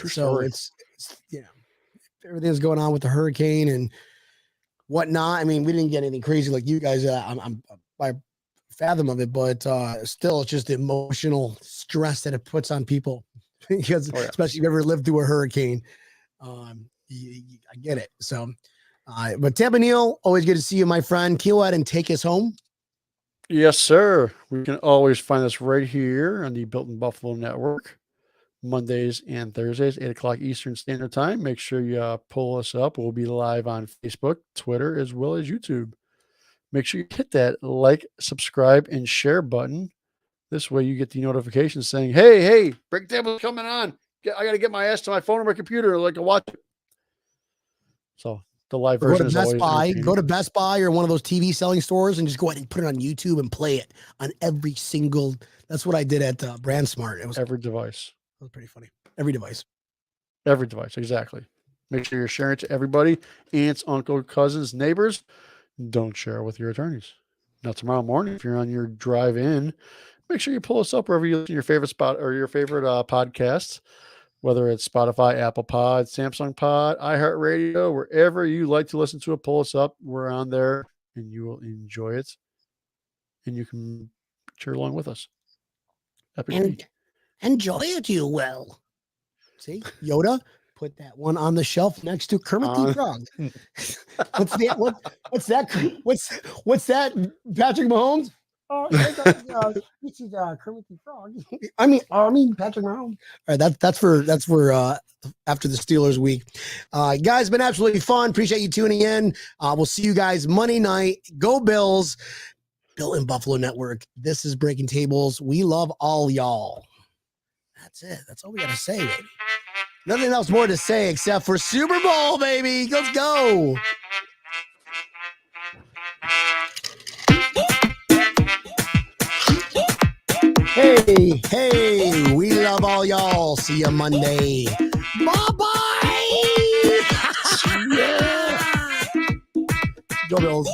So it's everything's going on with the hurricane and whatnot. I mean, we didn't get anything crazy like you guys. I'm by fathom of it, but still, it's just the emotional stress that it puts on people because especially if you ever lived through a hurricane. I get it. So, but Tampa Neal, always good to see you, my friend. Can you go ahead and take us home? Yes, sir. We can always find us right here on the Built in Buffalo Network, Mondays and Thursdays, 8 o'clock Eastern Standard Time. Make sure you pull us up. We'll be live on Facebook, Twitter, as well as YouTube. Make sure you hit that like, subscribe, and share button. This way you get the notification saying, hey, Break Table's coming on. I got to get my ass to my phone or my computer so I can watch it. So the live version is always entertaining. Go to Best Buy or one of those TV selling stores and just go ahead and put it on YouTube and play it on every single. That's what I did at BrandSmart. It was every device. That was pretty funny. Every device. Exactly. Make sure you're sharing it to everybody. Aunts, uncle, cousins, neighbors. Don't share it with your attorneys. Now tomorrow morning, if you're on your drive in, make sure you pull us up wherever you listen to your favorite spot or your favorite podcasts, whether it's Spotify, Apple Pod, Samsung Pod, iHeartRadio, wherever you like to listen to it, pull us up. We're on there and you will enjoy it. And you can cheer along with us. Enjoy it, you will. See, Yoda, put that one on the shelf next to Kermit the Frog. What's that? What's that? Patrick Mahomes? This is Kermit the Frog. I mean Patrick Mahomes. All right, that's for after the Steelers week. Guys, been absolutely fun. Appreciate you tuning in. We'll see you guys Monday night. Go Bills. Built in Buffalo Network. This is Breaking Tables. We love all y'all. That's it. That's all we got to say, baby. Nothing else more to say except for Super Bowl, baby. Let's go. Hey, we love all y'all. See you Monday. Bye-bye. Yeah. Go Bills.